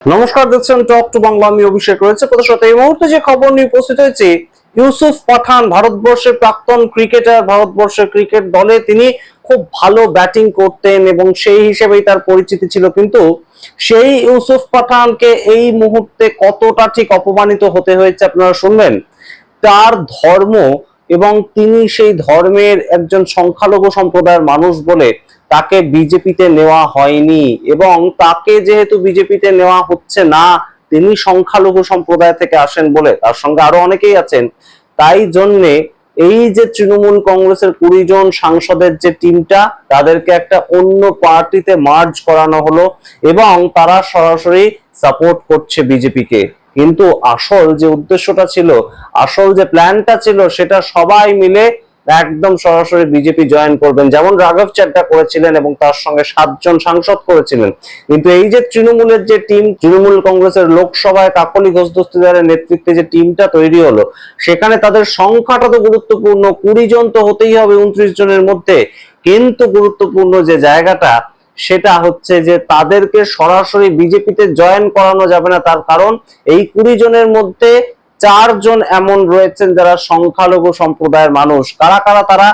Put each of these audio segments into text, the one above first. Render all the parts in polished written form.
নমস্কার, দেখছেন talk to Bangla. আমি অভিষেক রয়েছে কত সাথে। এই মুহূর্তে যে খবর নিয়ে উপস্থিত হয়েছে, ইউসুফ পাঠান ভারতবর্ষের প্রাক্তন ক্রিকেটার, ভারতবর্ষের ক্রিকেট দলে তিনি খুব ভালো ব্যাটিং করতেন এবং সেই হিসেবেই তার পরিচিতি ছিল। কিন্তু সেই ইউসুফ পাঠানকে এই মুহূর্তে কতটা ঠিক অপমানিত হতে হয়েছে আপনারা শুনবেন। তার ধর্ম এবং তিনি সেই ধর্মের একজন সংখ্যালঘু সম্প্রদায়ের মানুষ বলে তাকে বিজেপিতে নেওয়া হয়নি, এবং তাকে যেহেতু বিজেপিতে নেওয়া হচ্ছে না, তিনি সংখ্যালঘু সম্প্রদায় থেকে আসেন বলে, তার সঙ্গে আরো অনেকেই আছেন, তাই জন্যে এই যে তৃণমূল কংগ্রেসের 20 জন সাংসদের যে টিমটা, তাদেরকে একটা অন্য পার্টিতে মার্জ করানো হলো এবং তারা সরাসরি সাপোর্ট করছে বিজেপিকে। কিন্তু আসল যে উদ্দেশ্যটা ছিল, আসল যে প্ল্যানটা ছিল, সেটা সবাই মিলে একদম সরাসরি বিজেপি জয়েন করবেন, যেমন রাঘব চাড্ডা করেছিলেন এবং তার সঙ্গে 7 জন সাংসদ করেছিলেন। কিন্তু এই যে তৃণমূলের যে টিম, তৃণমূল কংগ্রেসের লোকসভায় কাকলি ঘোষ দস্তিদারের নেতৃত্বে যে টিমটা তৈরি হলো, সেখানে তাদের সংখ্যাটা তো গুরুত্বপূর্ণ, 20 জন তো হতেই হবে 29 জনের মধ্যে। কিন্তু গুরুত্বপূর্ণ যে জায়গাটা, সেটা হচ্ছে যে তাদেরকে সরাসরি বিজেপিতে জয়েন করানো যাবে না। তার কারণ এই 20 জনের মধ্যে 4 জন এমন রয়েছেন যারা সংখ্যালঘু সম্প্রদায়ের মানুষ। কারা কারা তারা?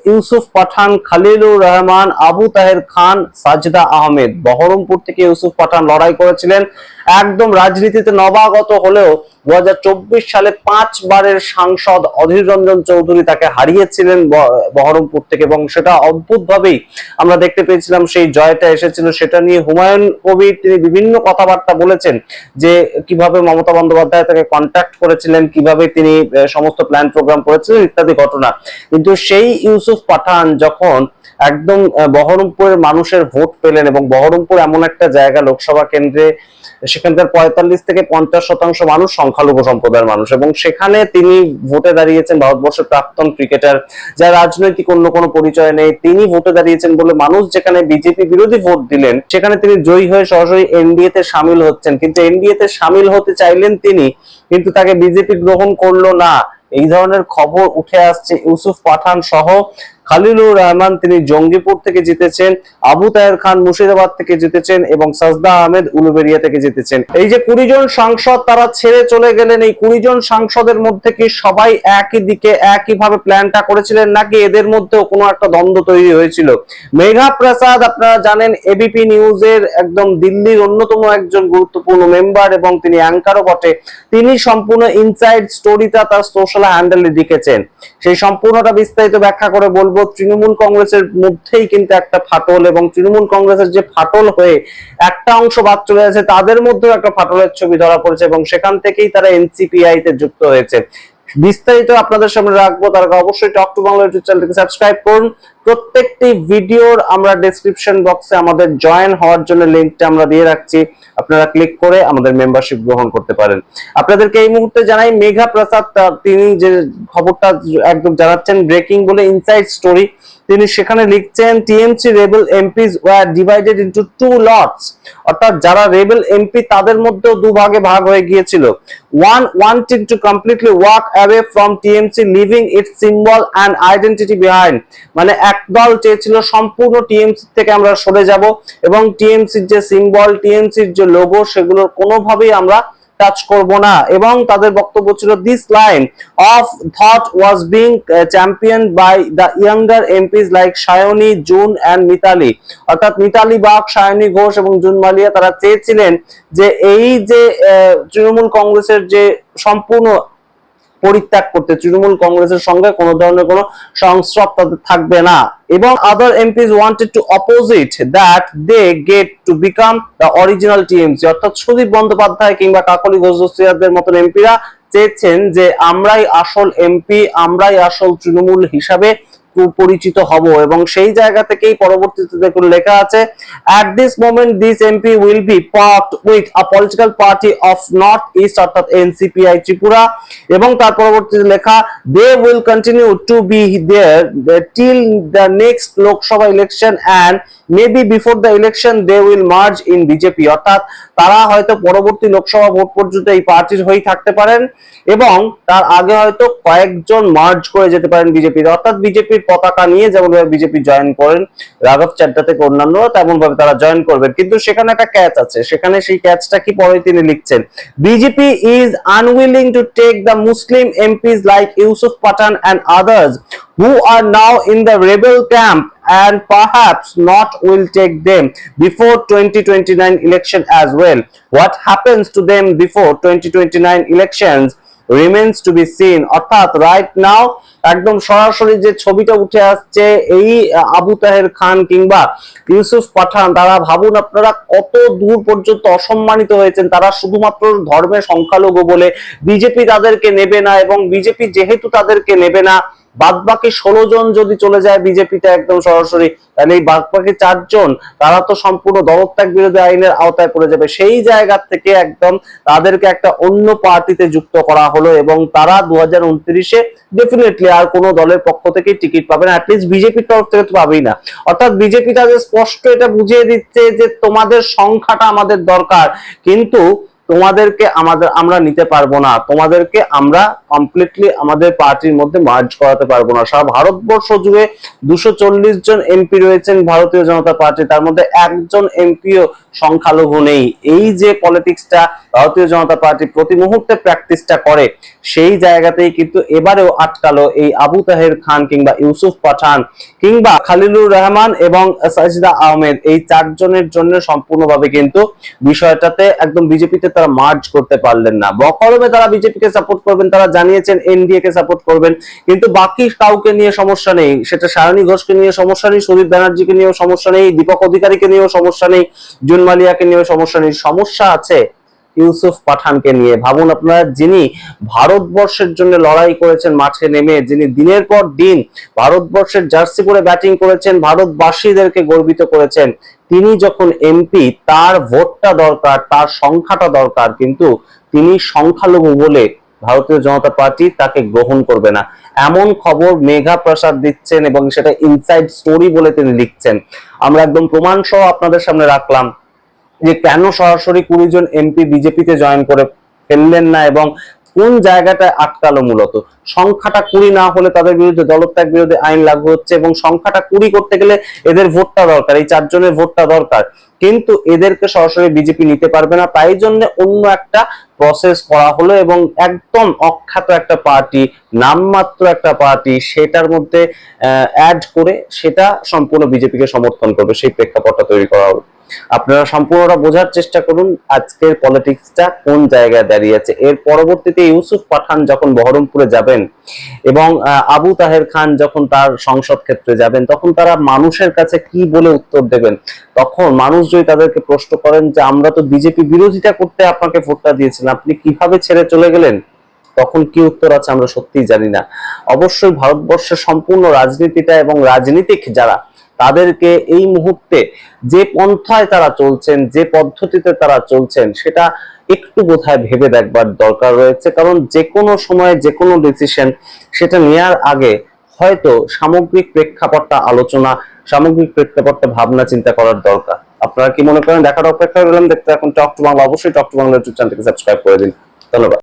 ইউসুফ পাঠান, খলিলুর রহমান, আবু তাহের খান, সাজদা আহমেদ। বহরমপুর থেকে ইউসুফ পাঠান লড়াই করেছিলেন, একদম রাজনীতিতে নবাগত হলেও 2024 সালে 5 বারের সাংসদ অধীর রঞ্জন চৌধুরী তাকে হারিয়েছিলেন বহরমপুর থেকে, এবং সেটা অদ্ভুত ভাবেই আমরা দেখতে পেয়েছিলাম। সেই জয়টা এসেছিল, সেটা নিয়ে হুমায়ুন কবির তিনি বিভিন্ন কথাবার্তা বলেছেন, যে কিভাবে মমতা বন্দ্যোপাধ্যায় তাকে কন্ট্যাক্ট করেছিলেন, কিভাবে তিনি সমস্ত প্ল্যান প্রোগ্রাম করেছিলেন ইত্যাদি ঘটনা। কিন্তু সেই ইউসুফ পাঠান যখন একদম বহরমপুরের মানুষের ভোট পেলেন, এবং বহরমপুর এমন একটা জায়গা লোকসভা কেন্দ্রে, সেখানকার 45 থেকে 50% মানুষ সংখ্যালঘু সম্প্রদায়ের মানুষ, এবং সেখানে তিনি ভোটে দাঁড়িয়েছেন। ভারতবর্ষের প্রাক্তন ক্রিকেটার, যার রাজনৈতিক অন্য কোনো পরিচয় নেই, তিনি ভোটে দাঁড়িয়েছেন বলে মানুষ যেখানে বিজেপি বিরোধী ভোট দিলেন, সেখানে তিনি জয়ী হয়ে সরাসরি এনডিএ তে সামিল হচ্ছেন। কিন্তু এনডিএ তে সামিল হতে চাইলেন তিনি, কিন্তু তাকে বিজেপি গ্রহণ করলো না। এই ধরনের খবর উঠে আসছে। ইউসুফ পাঠান সহ খলিলুর রহমান তিনি জঙ্গিপুর থেকে জিতেছেন, আবু তাহের খান মুর্শিদাবাদ থেকে জিতেছেন, এবং সাজদা আহমেদ উলুবেড়িয়া থেকে জিতেছেন। এই যে 20 জন সাংসদ তারা ছেড়ে চলে গেলেন, এই 20 জন সাংসদের মধ্যে কি সবাই একই দিকে একইভাবে প্ল্যানটা করেছিলেন, নাকি এদের মধ্যেও কোনো একটা দ্বন্দ্ব তৈরি হয়েছিল? মেঘা প্রসাদ, আপনারা জানেন, এবিপি নিউজের একদম দিল্লির অন্যতম একজন গুরুত্বপূর্ণ মেম্বার এবং তিনি অ্যাঙ্কারও বটে। তিনি সম্পূর্ণ ইনসাইড স্টোরিটা তার সোশ্যাল হ্যান্ডেলে লিখেছেন। সেই সম্পূর্ণটা বিস্তারিত ব্যাখ্যা করে বলবো। তৃণমূল কংগ্রেসের মধ্যেই কিন্তু একটা ফাটল, এবং তৃণমূল কংগ্রেসের যে ফাটল হয়ে একটা অংশ বাদ চলে গেছে, তাদের মধ্যেও একটা ফাটলের ছবি ধরা পড়েছে, এবং সেখান থেকেই তারা এনসিপিআই তে যুক্ত হয়েছে। বিস্তারিত আপনাদের সামনে রাখবো, তার আগে অবশ্যই টক টু বাংলা ইউটিউব চ্যানেলটিকে সাবস্ক্রাইব করুন। প্রত্যেকটি ভিডিওর আমরা ডেসক্রিপশন বক্সে আমাদের জয়েন হওয়ার জন্য লিংকটা আমরা দিয়ে রাখছি, আপনারা ক্লিক করে আমাদের মেম্বারশিপ গ্রহণ করতে পারেন। আপনাদেরকে এই মুহূর্তে জানাই, মেঘা প্রসাদ তিনি যে খবরটা একদম জানাচ্ছেন ব্রেকিং বলে, ইনসাইড স্টোরি, তিনি সেখানে লিখছেন, TMC rebel MPs were divided into 2 lots. অর্থাৎ যারা রেবেল এমপি তাদের মধ্যেও দুভাগে ভাগ হয়ে গিয়েছিল। One wanting to completely walk away from TMC, leaving its symbol and identity behind। মানে একদল চেয়েছিল সম্পূর্ণ টিএমসি থেকে আমরা সরে যাব, এবং টিএমসির যে সিম্বল, টিএমসির যে লোগো, সেগুলোর কোনোভাবেই আমরা টাচ করব না। এবং তাদের বক্তব্য ছিল, this line of thought was being champion by the younger MPs like Sayani, June and Mitali. অর্থাৎ মিতালি বাগ, সায়নী ঘোষ এবং জুন মালিয়া তারা চেয়েছিলেন যে এই যে তৃণমূল কংগ্রেসের যে সম্পূর্ণ পরিত্যাগ করতে, তৃণমূল কংগ্রেসের সঙ্গে কোনো ধরনের কোনো সংস্রব তাদের থাকবে না। এবং other MPs wanted to opposite that they get to become the original TMC. অর্থাৎ সুদীপ বন্দ্যোপাধ্যায় কিংবা কাকলি ঘোষ দস্তিদারদের মতন এমপিরা চেয়েছেন যে আমরাই আসল এমপি, আমরাই আসল তৃণমূল হিসাবে পরিচিত হব। এবং সেই জায়গা থেকেই পরবর্তীতে দেখুন লেখা আছে, at this moment this MP will be packed with a political party of north east, অর্থাৎ এনসিপিআই ত্রিপুরা। এবং তার পরবর্তীতে লেখা, they will continue to be there till the next Lok Sabha election and maybe before the election they will merge in BJP. অর্থাৎ তারা হয়তো পরবর্তী Lok Sabha vote পর্যন্ত এই পার্টির হয়েই থাকতে পারেন, এবং তার আগে হয়তো কয়েকজন মার্জ করে যেতে পারেন বিজেপির। অর্থাৎ বিজেপির বিজেপির পতাকা নিয়ে যেমন ভাবে বিজেপি জয়েন করেন রাঘব চাড্ডা থেকে অন্যান্যরা, তেমন ভাবে তারা জয়েন করবেন। কিন্তু সেখানে একটা ক্যাচ আছে, সেখানে সেই ক্যাচটা কি পরে তিনি লিখছেন, BJP is unwilling to take the Muslim MPs like Yusuf Pathan and others who are now in the rebel camp and perhaps not will take them before 2029 election as well. What happens to them before 2029 elections remains to be seen. অর্থাৎ right now একদম সরাসরি যে ছবিটা উঠে আসছে, এই আবু তাহের খান কিংবা ইউসুফ পাঠান, তারা ভাবুন আপনারা কত দূর পর্যন্ত অসম্মানিত হয়েছেন। তারা শুধুমাত্র ধর্মের সংখ্যালঘু বলে বিজেপি তাদেরকে নেবে না, এবং বিজেপি যেহেতু তাদেরকে নেবে না, বাদ বাকি 16 জন যদি চলে যায় বিজেপিতে একদম সরাসরি, তাহলে এই বাদ বাকি 4 জন তারা তো সম্পূর্ণ দলত্যাগ বিরোধী আইনের আওতায় পড়ে যাবে। সেই জায়গা থেকে একদম তাদেরকে একটা অন্য পার্টিতে যুক্ত করা হলো, এবং তারা 2029-এ ডেফিনেটলি আর কোনো দলের পক্ষ থেকে টিকিট পাবে না, অ্যাটলিস্ট বিজেপির তরফ থেকে তো পাবেই না। অর্থাৎ বিজেপি তাদের স্পষ্ট এটা বুঝিয়ে দিচ্ছে যে তোমাদের সংখ্যাটা আমাদের দরকার, কিন্তু তোমাদেরকে আমরা নিতে পারবো না, তোমাদেরকে আমরা কমপ্লিটলি আমাদের পার্টির মধ্যে মার্জ করাতে পারবো না। সারা ভারতবর্ষ জুড়ে 240 জন এমপি রয়েছেন ভারতীয় জনতা পার্টি, তার মধ্যে একজন এমপিও সংখ্যালঘু নেই। এই যে পলিটিক্সটা ভারতীয় জনতা পার্টি প্রতি মুহূর্তে প্র্যাকটিসটা করে, সেই জায়গাতেই কিন্তু এবারেও আটকালো এই আবু তাহের খান কিংবা ইউসুফ পাঠান কিংবা খালিলুর রহমান এবং সাজিদা আহমেদ, এই 4 জনের জন্য সম্পূর্ণভাবে কিন্তু বিষয়টাতে একদম বিজেপিতে তারা মার্জ করতে পারলেন না। বকলমে তারা বিজেপিকে সাপোর্ট করবেন, তারা জানিয়েছেন এনডিএ কে সাপোর্ট করবেন, কিন্তু বাকি কাউকে নিয়ে সমস্যা নেই। সেটা সায়নী ঘোষকে নিয়ে সমস্যা নেই, সুদীপ ব্যানার্জিকে নিয়েও সমস্যা নেই, দীপক অধিকারীকে নিয়েও সমস্যা নেই, জুন মালিয়াকে নিয়েও সমস্যা নেই। সমস্যা আছে ইউসুফ পাঠানকে নিয়ে। ভাবুন আপনারা, যিনি ভারতবর্ষের জন্য লড়াই করেছেন মাঠে নেমে, যিনি দিনের পর দিন ভারতবর্ষের জার্সি পরে ব্যাটিং করেছেন, ভারতবাসীদেরকে গর্বিত করেছেন, তিনি যখন এমপি, তার ভোটটা দরকার, তার সংখ্যাটা দরকার, কিন্তু তিনি সংখ্যালঘু বলে ভারতীয় জনতা পার্টি তাকে গ্রহণ করবে না, এমন খবর মেঘা প্রসাদ দিচ্ছেন, এবং সেটা ইনসাইড স্টোরি বলে তিনি লিখছেন। আমরা একদম প্রমাণ সহ আপনাদের সামনে রাখলাম যে কেন সরাসরি 20 জন এমপি বিজেপিতে জয়েন করে ফেললেন না, এবং কোন জায়গাটায় আটকালো। মূলত সংখ্যাটা 20 না হলে তাদের বিরুদ্ধে দলত্যাগ বিরোধী আইন লাগু হচ্ছে, এবং সংখ্যাটা 20 করতে গেলে এদের ভোটটা দরকার, এই 4 জনের ভোটটা দরকার, কিন্তু এদেরকে সরাসরি বিজেপি নিতে পারবে না। তাই জন্য অন্য একটা প্রসেস করা হলো, এবং একদম অখ্যাত একটা পার্টি, নামমাত্র একটা পার্টি, সেটার মধ্যে অ্যাড করে সেটা সম্পূর্ণ বিজেপিকে সমর্থন করবে, সেই প্রেক্ষাপটটা তৈরি করা হলো। আপনারা সম্পূর্ণটা বোঝার চেষ্টা করুন আজকের পলিটিক্সটা কোন জায়গায় দাঁড়িয়ে আছে। এর পরবর্তীতে ইউসুফ পাঠান যখন বহরমপুরে যাবেন এবং আবু তাহের খান যখন তার সংসদ ক্ষেত্রে যাবেন, তখন তারা মানুষের কাছে কি বলে উত্তর দেবেন? তখন মানুষ যদি তাদেরকে প্রশ্ন করেন যে আমরা তো বিজেপি বিরোধিতা করতে আপনাকে ভোটটা দিয়েছিলাম, আপনি কিভাবে ছেড়ে চলে গেলেন, তখন কি উত্তর আছে আমরা সত্যিই জানি না। অবশ্যই ভারতবর্ষের সম্পূর্ণ রাজনীতিটা এবং রাজনীতিক যারা, তাদেরকে এই মুহূর্তে যে পন্থায় তারা চলছেন, যে পদ্ধতিতে তারা চলছেন, সেটা একটু বোধহয় ভেবে দেখবার দরকার রয়েছে। কারণ যে কোনো সময় যে কোনো ডিসিশন সেটা নেওয়ার আগে হয়তো সামগ্রিক প্রেক্ষাপটটা আলোচনা, সামগ্রিক প্রেক্ষাপটটা ভাবনা চিন্তা করার দরকার। আপনারা কি মনে করেন? দেখার অপেক্ষা করলাম। দেখতে এখন টক টু বাংলা, অবশ্যই টক টু বাংলা ইউটিউব চ্যানেলকে সাবস্ক্রাইব করে দিন। ধন্যবাদ।